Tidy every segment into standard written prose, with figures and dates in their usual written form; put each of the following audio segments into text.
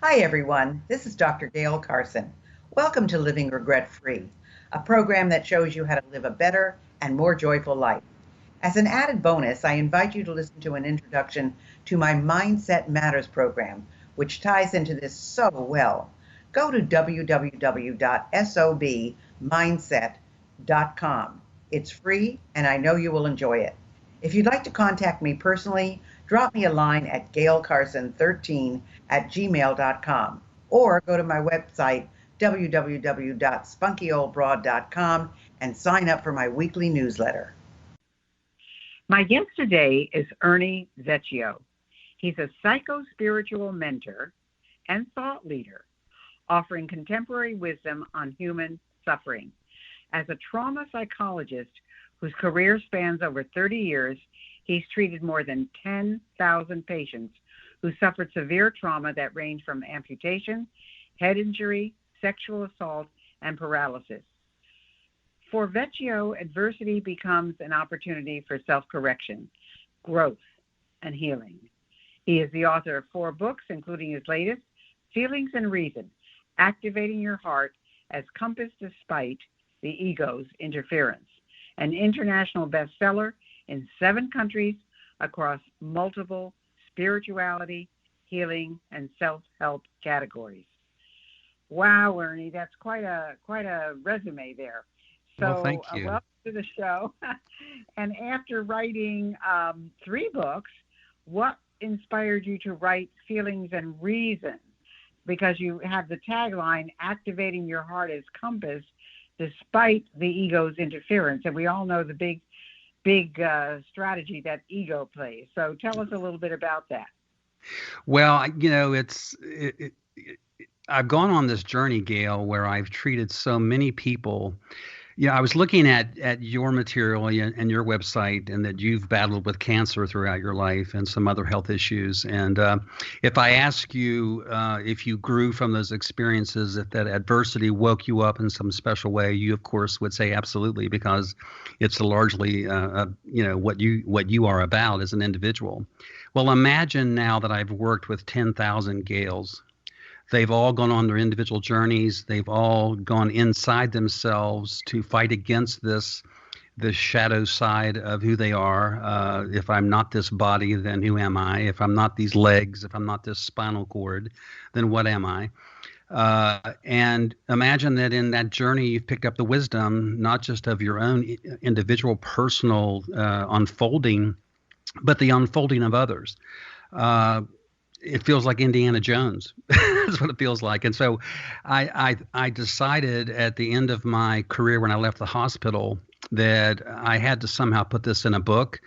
Hi, everyone. This is Dr. Gayle Carson. Welcome to Living Regret Free, a program that shows you how to live a better and more joyful life. As an added bonus, I invite you to listen to an introduction to my Mindset Matters program, which ties into this so well. Go to www.sobmindset.com. It's free, and I know you will enjoy it. If you'd like to contact me personally, drop me a line at gaylecarson13@gmail.com or go to my website, www.spunkyoldbroad.com, and sign up for my weekly newsletter. My guest today is Ernie Vecchio. He's a psycho-spiritual mentor and thought leader, offering contemporary wisdom on human suffering. As a trauma psychologist whose career spans over 30 years, he's treated more than 10,000 patients who suffered severe trauma that ranged from amputation, head injury, sexual assault, and paralysis. For Vecchio, adversity becomes an opportunity for self-correction, growth, and healing. He is the author of 4 books, including his latest, Feelings and Reason, Activating Your Heart as Compass Despite the Ego's Interference, an international bestseller in 7 countries across multiple spirituality, healing, and self-help categories. Wow, Ernie, that's quite a resume there. So, Well, thank you. Welcome to the show. And after writing 3 books, what inspired you to write Feelings and Reason? Because you have the tagline, Activating Your Heart as Compass Despite the Ego's Interference. And we all know the big strategy that ego plays. So tell us a little bit about that. Well, I've gone on this journey, Gayle, where I've treated so many people. I was looking at your material and your website, and that you've battled with cancer throughout your life and some other health issues. And if I ask you if you grew from those experiences, if that adversity woke you up in some special way, you of course would say absolutely, because it's largely what you are about as an individual. Well, imagine now that I've worked with 10,000 Gayles. They've all gone on their individual journeys. They've all gone inside themselves to fight against this shadow side of who they are. If I'm not this body, then who am I? If I'm not these legs, if I'm not this spinal cord, then what am I? And imagine that in that journey, you've picked up the wisdom, not just of your own individual personal unfolding, but the unfolding of others. It feels like Indiana Jones. That's what it feels like. And so I decided at the end of my career, when I left the hospital, that I had to somehow put this in a book,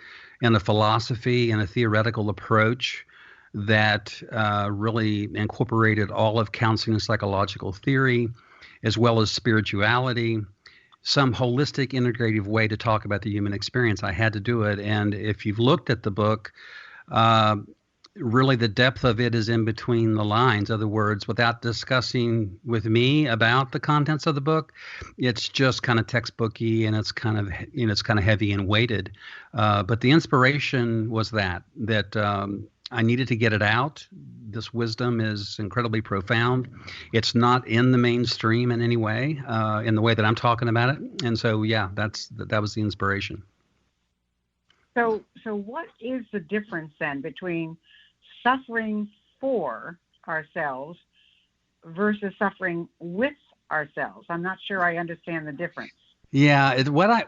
in a philosophy, and a theoretical approach that really incorporated all of counseling and psychological theory, as well as spirituality, some holistic, integrative way to talk about the human experience. I had to do it. And if you've looked at the book, really the depth of it is in between the lines. In other words, without discussing with me about the contents of the book, it's just kind of textbooky, and it's kind of heavy and weighted. But the inspiration was that I needed to get it out. This wisdom is incredibly profound. It's not in the mainstream in any way, in the way that I'm talking about it. And so, yeah, that was the inspiration. So what is the difference then between suffering for ourselves versus suffering with ourselves? I'm not sure I understand the difference. Yeah, what I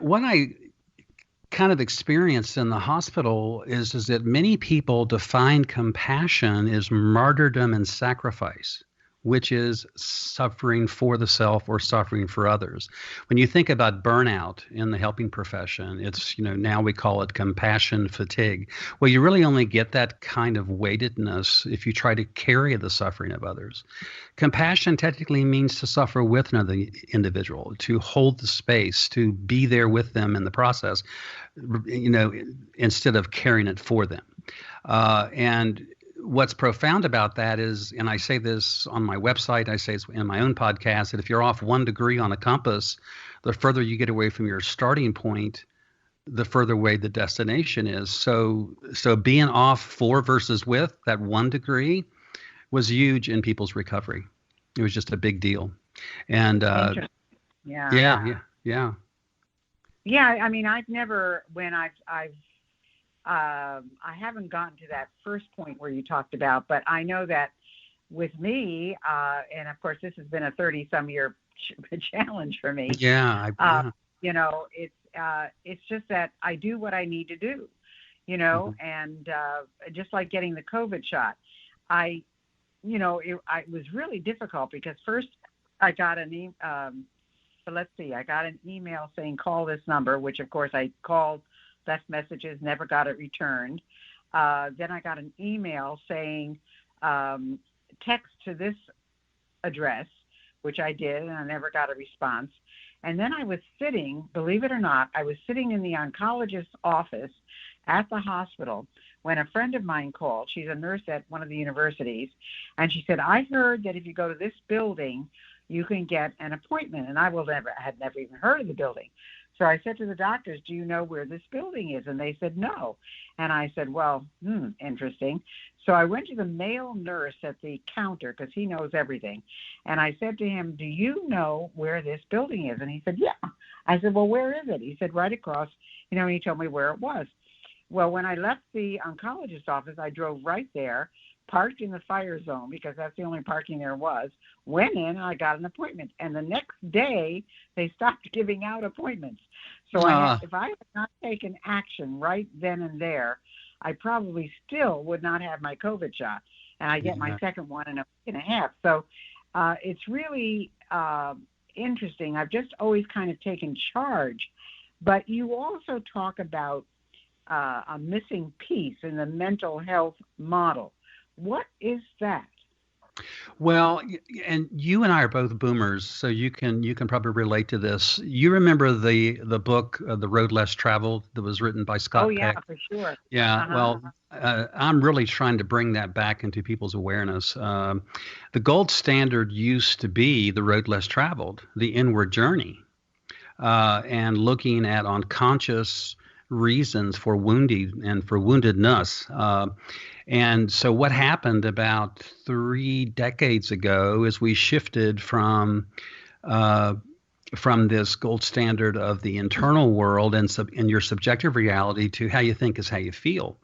kind of experienced in the hospital is that many people define compassion as martyrdom and sacrifice, which is suffering for the self or suffering for others. When you think about burnout in the helping profession, it's, now we call it compassion fatigue. Well, you really only get that kind of weightedness if you try to carry the suffering of others. Compassion technically means to suffer with another individual, to hold the space, to be there with them in the process, instead of carrying it for them. And what's profound about that is, and I say this on my website, I say it in my own podcast, that if you're off 1 degree on a compass, the further you get away from your starting point, the further away the destination is. So being off for versus with, that 1 degree, was huge in people's recovery. It was just a big deal. And Yeah. Yeah. Yeah, I mean, I've never, when I haven't gotten to that first point where you talked about, but I know that with me, and of course, this has been a 30-some year challenge for me. Yeah. It's just that I do what I need to do, and just like getting the COVID shot, it was really difficult because first I got I got an email saying call this number, which of course I called, left messages, never got it returned. Then I got an email saying text to this address, which I did, and I never got a response. And then I was sitting, believe it or not, I was sitting in the oncologist's office at the hospital when a friend of mine called. She's a nurse at one of the universities, and she said, I heard that if you go to this building, you can get an appointment. And I had never even heard of the building. So I said to the doctors, do you know where this building is? And they said, no. And I said, well, interesting. So I went to the male nurse at the counter because he knows everything. And I said to him, do you know where this building is? And he said, yeah. I said, well, where is it? He said, right across, and he told me where it was. Well, when I left the oncologist's office, I drove right there, parked in the fire zone because that's the only parking there was, went in, and I got an appointment. And the next day, they stopped giving out appointments. So if I had not taken action right then and there, I probably still would not have my COVID shot. And I get my second one in a week and a half. So it's really interesting. I've just always kind of taken charge. But you also talk about a missing piece in the mental health model. What is that? Well, and you and I are both boomers, so you can probably relate to this. You remember the book, The Road Less Traveled, that was written by Scott Peck? For sure. Yeah, well, I'm really trying to bring that back into people's awareness. The gold standard used to be The Road Less Traveled, the inward journey, and looking at unconscious reasons for wounding and for woundedness. And so what happened about 3 decades ago is we shifted from this gold standard of the internal world and your subjective reality to how you think is how you feel.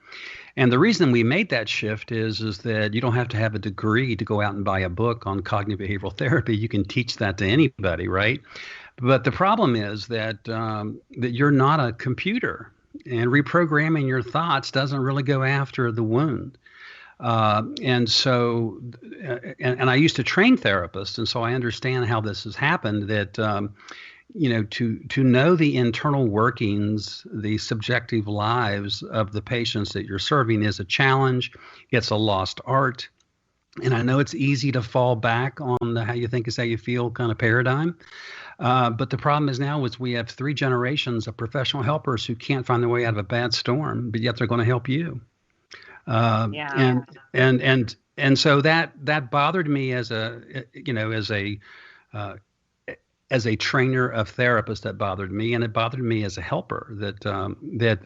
And the reason we made that shift is that you don't have to have a degree to go out and buy a book on cognitive behavioral therapy. You can teach that to anybody, right? But the problem is that you're not a computer. And reprogramming your thoughts doesn't really go after the wound. And so I used to train therapists, and so I understand how this has happened, that, to know the internal workings, the subjective lives of the patients that you're serving is a challenge. It's a lost art. And I know it's easy to fall back on the how you think is how you feel kind of paradigm. But the problem is now we have 3 generations of professional helpers who can't find their way out of a bad storm, but yet they're going to help you. And so that bothered me as a trainer of therapists. That bothered me, and it bothered me as a helper. That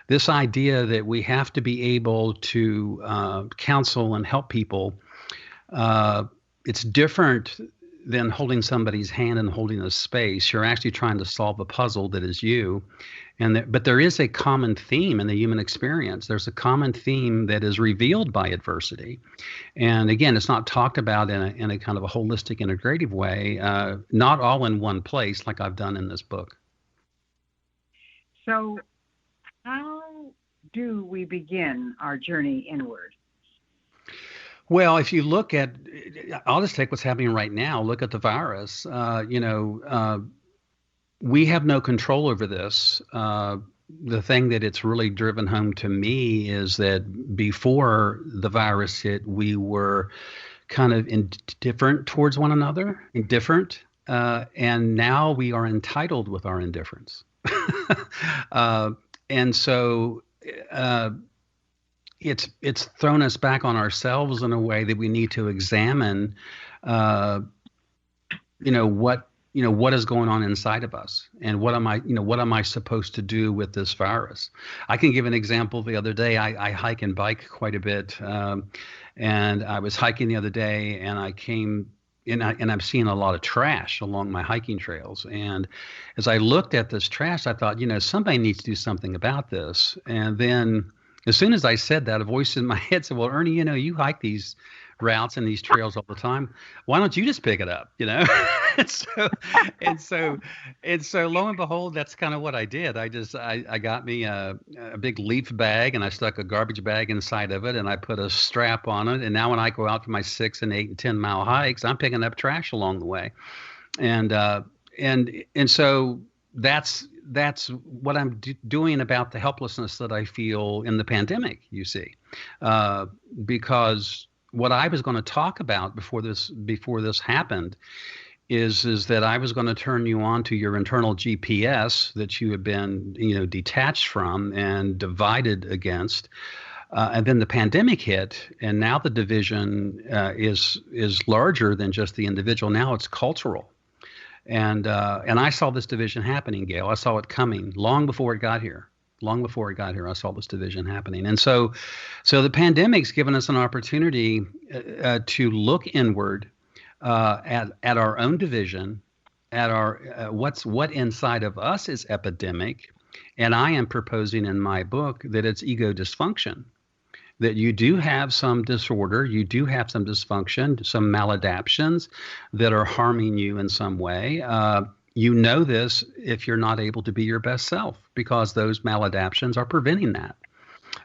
this idea that we have to be able to counsel and help people, it's different than holding somebody's hand and holding a space. You're actually trying to solve a puzzle that is you. But there is a common theme in the human experience. There's a common theme that is revealed by adversity. And again, it's not talked about in a kind of a holistic, integrative way, not all in one place like I've done in this book. So how do we begin our journey inward? Well, if you look at, I'll just take what's happening right now. Look at the virus. We have no control over this. The thing that it's really driven home to me is that before the virus hit, we were kind of indifferent towards one another, and now we are entitled with our indifference. And so it's thrown us back on ourselves in a way that we need to examine, what is going on inside of us, and what am I supposed to do with this virus? I can give an example. The other day, I hike and bike quite a bit, and I was hiking the other day, and I came. And I'm seeing a lot of trash along my hiking trails. And as I looked at this trash, I thought, somebody needs to do something about this. And then as soon as I said that, a voice in my head said, well, Ernie, you hike these routes and these trails all the time. Why don't you just pick it up? and so and so and so lo and behold, that's kind of what I did. I got me a big leaf bag, and I stuck a garbage bag inside of it, and I put a strap on it. And now when I go out for my 6 and 8 and 10 mile hikes, I'm picking up trash along the way. And so that's what I'm doing about the helplessness that I feel in the pandemic, you see, because what I was going to talk about before this happened is that I was going to turn you on to your internal GPS that you have been, detached from and divided against. And then the pandemic hit, and now the division is larger than just the individual. Now it's cultural. And I saw this division happening, Gayle. I saw it coming long before it got here. Long before it got here, I saw this division happening. And so the pandemic's given us an opportunity to look inward at our own division, at our what inside of us is epidemic. And I am proposing in my book that it's ego dysfunction, that you do have some disorder, you do have some dysfunction, some maladaptions that are harming you in some way. You know this if you're not able to be your best self, because those maladaptions are preventing that.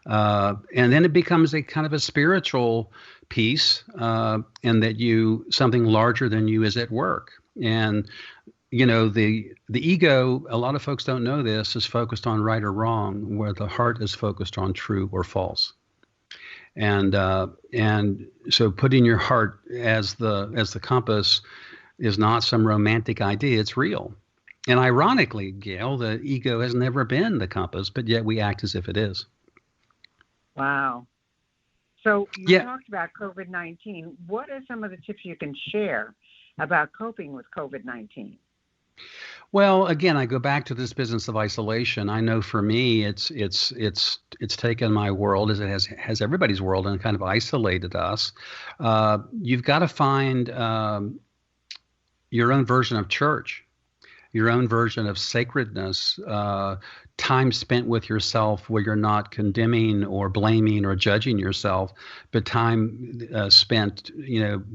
And then it becomes a kind of a spiritual piece, and that something larger than you is at work. And the ego, a lot of folks don't know this, is focused on right or wrong, where the heart is focused on true or false. And so putting your heart as the compass is not some romantic idea, it's real. And ironically, Gayle, the ego has never been the compass, but yet we act as if it is. Wow. So you talked about COVID-19. What are some of the tips you can share about coping with COVID-19? Well, again, I go back to this business of isolation. I know for me, it's taken my world, as it has everybody's world, and kind of isolated us. You've got to find your own version of church, your own version of sacredness, time spent with yourself where you're not condemning or blaming or judging yourself, but time spent,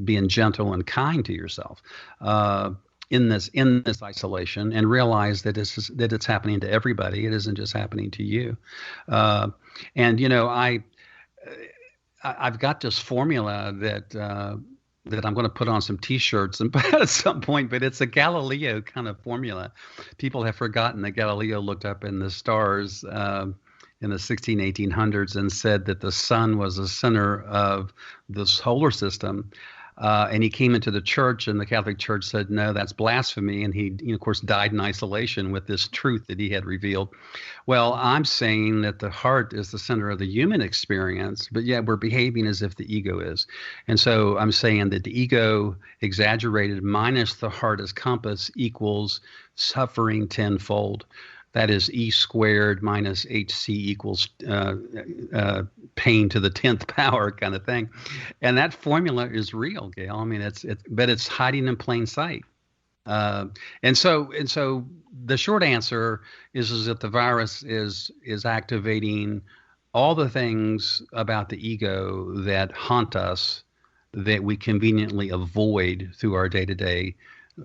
being gentle and kind to yourself in this isolation, and realize that it's happening to everybody. It isn't just happening to you. And I've got this formula that I'm going to put on some T-shirts and at some point, but it's a Galileo kind of formula. People have forgotten that Galileo looked up in the stars in the 1800s and said that the sun was the center of the solar system. And he came into the church, and the Catholic Church said, no, that's blasphemy. And he, of course, died in isolation with this truth that he had revealed. Well, I'm saying that the heart is the center of the human experience, but yet we're behaving as if the ego is. And so I'm saying that the ego exaggerated minus the heart as compass equals suffering tenfold. That is E squared minus HC equals pain to the 10th power kind of thing. And that formula is real, Gayle. I mean, but it's hiding in plain sight. And so the short answer is that the virus is activating all the things about the ego that haunt us, that we conveniently avoid through our day-to-day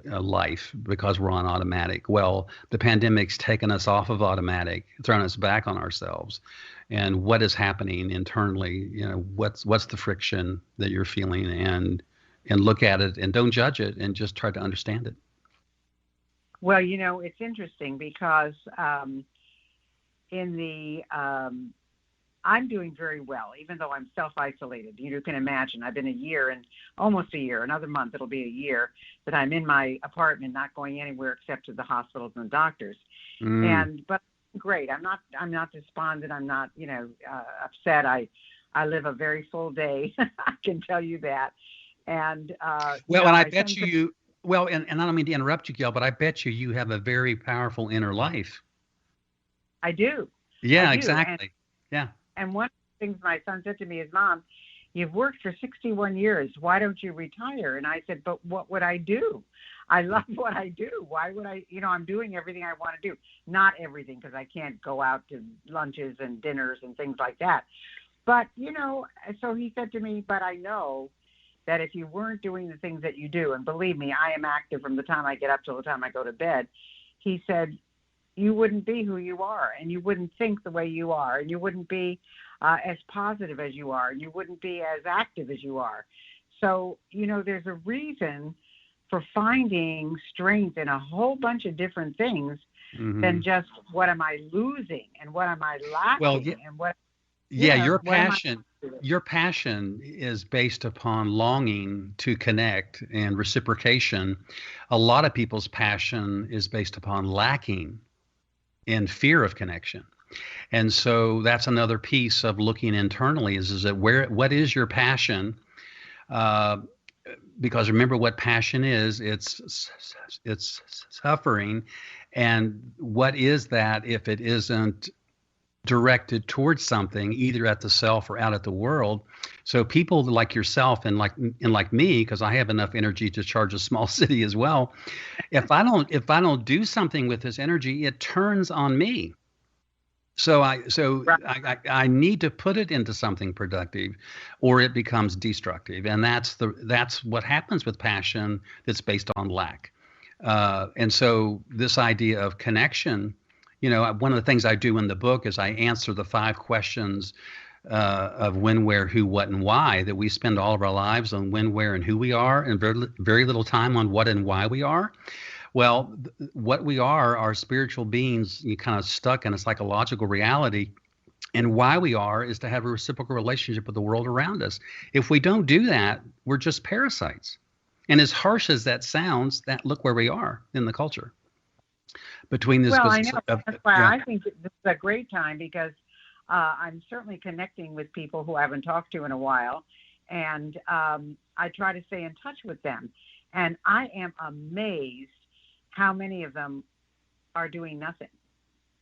life because we're on automatic. Well, the pandemic's taken us off of automatic, thrown us back on ourselves. And what is happening internally? What's the friction that you're feeling, and look at it and don't judge it, and just try to understand it. Well, it's interesting because I'm doing very well, even though I'm self-isolated. You can imagine I've been almost a year, another month it'll be a year that I'm in my apartment, not going anywhere except to the hospitals and the doctors. But great. I'm not despondent. I'm not, upset. I live a very full day. I can tell you that. And well, and I bet you Well, and I don't mean to interrupt you, Gail, but I bet you have a very powerful inner life. I do. I Yeah, do. exactly. Yeah. And one of the things my son said to me is, Mom, you've worked for 61 years. Why don't you retire? And I said, but what would I do? I love what I do. Why would I, I'm doing everything I want to do. Not everything, because I can't go out to lunches and dinners and things like that. But, so he said to me, but I know that if you weren't doing the things that you do, and believe me, I am active from the time I get up till the time I go to bed, he said, you wouldn't be who you are, and you wouldn't think the way you are, and you wouldn't be as positive as you are, and you wouldn't be as active as you are. So, there's a reason for finding strength in a whole bunch of different things than just what am I losing and what am I lacking Well, and what. yeah, What your passion is based upon longing to connect and reciprocation. A lot of people's passion is based upon lacking and fear of connection. And so that's another piece of looking internally is that what is your passion? Because remember what passion is, it's suffering. And what is that if it isn't directed towards something, either at the self or out at the world? So people like yourself and like me, because I have enough energy to charge a small city as well. If I don't do something with this energy, it turns on me. So I need to put it into something productive, or it becomes destructive, and that's what happens with passion that's based on lack. And so this idea of connection, one of the things I do in the book is I answer the 5 questions of when, where, who, what, and why, that we spend all of our lives on when, where, and who we are, and very little time on what and why we are. Well, what we are spiritual beings, you kind of stuck in a psychological reality. And why we are is to have a reciprocal relationship with the world around us. If we don't do that, we're just parasites. And as harsh as that sounds, look where we are in the culture. Between this, I know. That's why I think this is a great time, because I'm certainly connecting with people who I haven't talked to in a while, and I try to stay in touch with them. And I am amazed how many of them are doing nothing.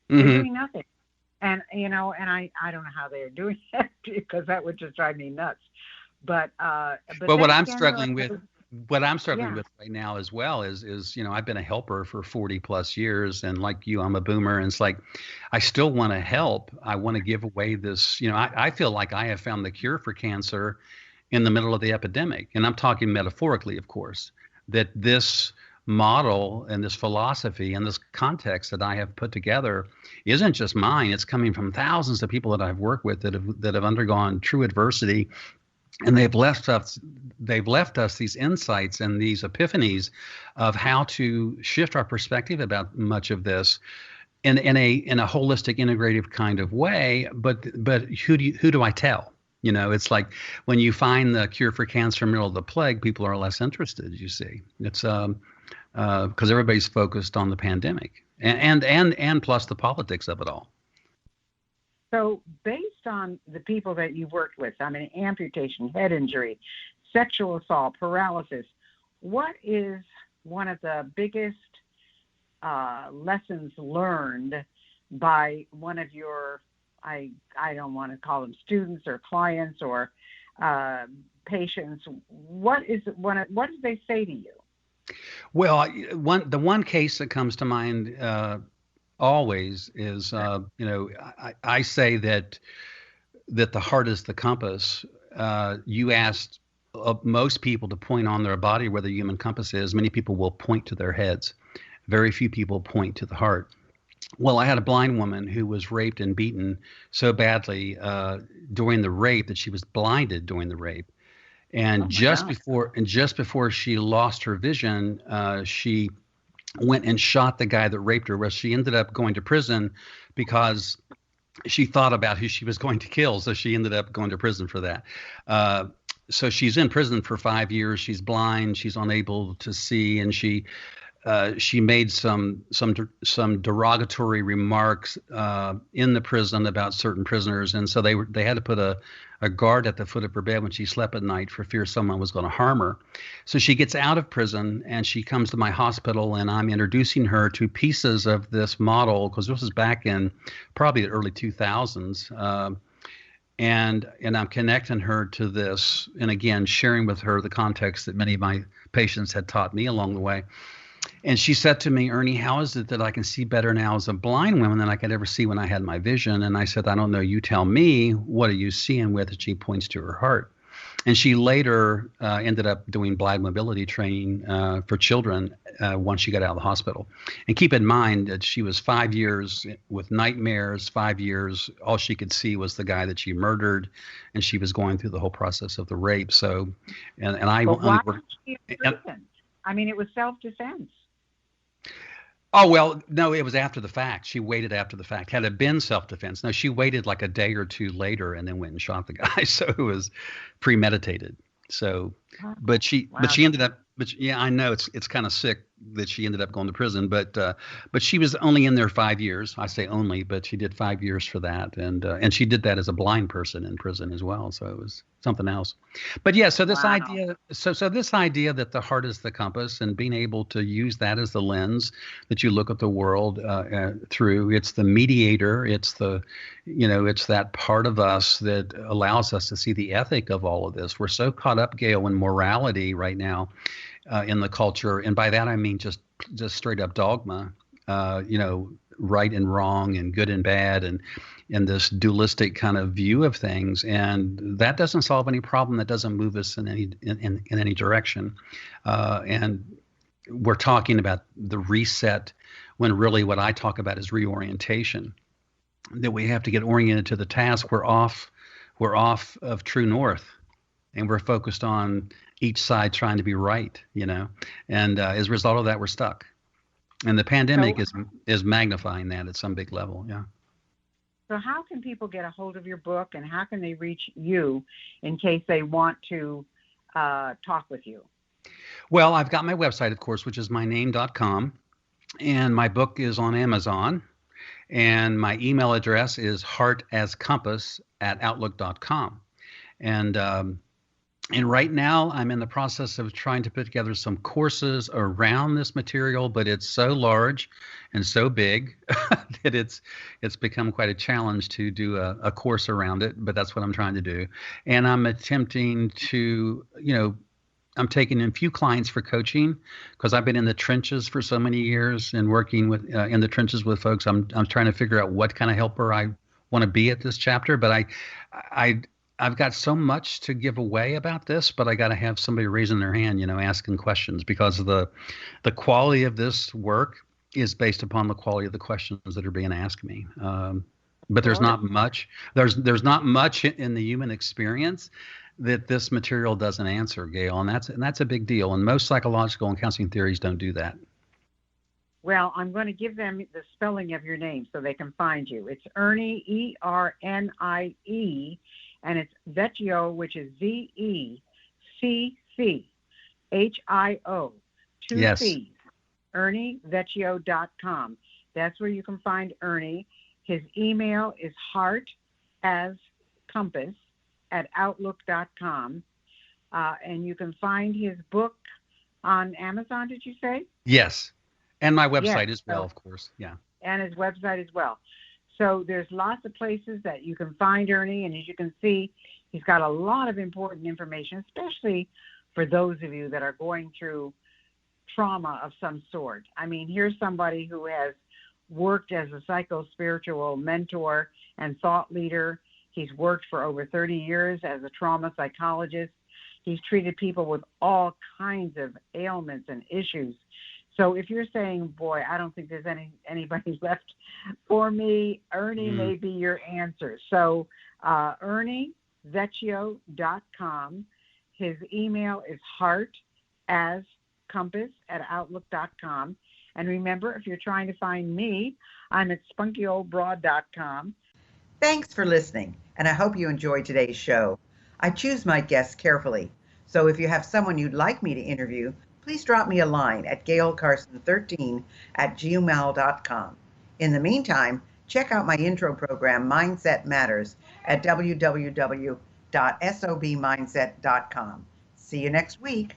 They're doing nothing. And, and I don't know how they're doing that, because that would just drive me nuts. But what I'm struggling with right now as well is I've been a helper for 40 plus years, and like you, I'm a boomer, and it's like I still want to help. I want to give away this, I feel like I have found the cure for cancer in the middle of the epidemic. And I'm talking metaphorically, of course, that this model and this philosophy and this context that I have put together isn't just mine. It's coming from thousands of people that I've worked with that have undergone true adversity, and they've left us these insights and these epiphanies of how to shift our perspective about much of this in a holistic, integrative kind of way. But who do I tell? It's like when you find the cure for cancer in the middle of the plague, people are less interested. You see, it's because everybody's focused on the pandemic and plus the politics of it all. So based on the people that you've worked with, amputation, head injury, sexual assault, paralysis, what is one of the biggest lessons learned by one of your, I don't want to call them students or clients or patients? What did they say to you? Well, the one case that comes to mind always is, I say that the heart is the compass. You asked most people to point on their body where the human compass is. Many people will point to their heads. Very few people point to the heart. Well, I had a blind woman who was raped and beaten so badly during the rape that she was blinded during the rape. And just before she lost her vision, she went and shot the guy that raped her. Well, she ended up going to prison because she thought about who she was going to kill. So she ended up going to prison for that. So she's in prison for 5 years. She's blind. She's unable to see, and she made some derogatory remarks in the prison about certain prisoners, and so they had to put a guard at the foot of her bed when she slept at night for fear someone was going to harm her. So she gets out of prison and she comes to my hospital, and I'm introducing her to pieces of this model, because this was back in probably the early 2000s. And I'm connecting her to this, and again, sharing with her the context that many of my patients had taught me along the way. And she said to me, Ernie, how is it that I can see better now as a blind woman than I could ever see when I had my vision? And I said, I don't know. You tell me. What are you seeing with it? She points to her heart. And she later ended up doing blind mobility training for children once she got out of the hospital. And keep in mind that she was 5 years with nightmares, 5 years. All she could see was the guy that she murdered, and she was going through the whole process of the rape. So, and I. But why was she in prison? I mean, it was self-defense. Oh, well, no, it was after the fact. She waited after the fact. Had it been self-defense, no, she waited like a day or two later and then went and shot the guy. So it was premeditated. So, but she ended up, yeah, I know it's kind of sick that she ended up going to prison, but she was only in there 5 years. I say only, but she did 5 years for that. And she did that as a blind person in prison as well. So it was something else. But yeah, so this idea, so this idea that the heart is the compass, and being able to use that as the lens that you look at the world through, it's the mediator, it's that part of us that allows us to see the ethic of all of this. We're so caught up, Gayle, in morality right now in the culture, and by that I mean just straight up dogma, right and wrong and good and bad, and this dualistic kind of view of things, and that doesn't solve any problem. That doesn't move us in any direction. And we're talking about the reset, when really what I talk about is reorientation. That we have to get oriented to the task. We're off of true north, and we're focused on each side trying to be right, and as a result of that, we're stuck. And the pandemic is magnifying that at some big level. Yeah. So how can people get a hold of your book, and how can they reach you in case they want to talk with you? Well, I've got my website, of course, which is myname.com, and my book is on Amazon, and my email address is heartascompass@outlook.com. And right now, I'm in the process of trying to put together some courses around this material, but it's so large and so big that it's become quite a challenge to do a course around it. But that's what I'm trying to do. And I'm attempting to, I'm taking in a few clients for coaching, because I've been in the trenches for so many years and working with in the trenches with folks. I'm trying to figure out what kind of helper I want to be at this chapter, but I've got so much to give away about this, but I got to have somebody raising their hand, asking questions, because the quality of this work is based upon the quality of the questions that are being asked me. But there's not much. There's not much in the human experience that this material doesn't answer, Gayle, and that's a big deal. And most psychological and counseling theories don't do that. Well, I'm going to give them the spelling of your name so they can find you. It's Ernie, E-R-N-I-E. And it's Vecchio, which is V-E-C-C-H-I-O, 2 yes. C's, ErnieVecchio.com. That's where you can find Ernie. His email is heartascompass@outlook.com. And you can find his book on Amazon, did you say? Yes. And my website as well, of course. Yeah. And his website as well. So there's lots of places that you can find Ernie, and as you can see, he's got a lot of important information, especially for those of you that are going through trauma of some sort. I mean, here's somebody who has worked as a psycho-spiritual mentor and thought leader. He's worked for over 30 years as a trauma psychologist. He's treated people with all kinds of ailments and issues. So if you're saying, boy, I don't think there's anybody left for me, Ernie may be your answer. So ErnieVecchio.com. His email is heartascompass@outlook.com. And remember, if you're trying to find me, I'm at spunkyoldbroad.com. Thanks for listening, and I hope you enjoyed today's show. I choose my guests carefully, so if you have someone you'd like me to interview, please drop me a line at GayleCarson13@gmail.com. In the meantime, check out my intro program, Mindset Matters, at www www.sobmindset.com. See you next week.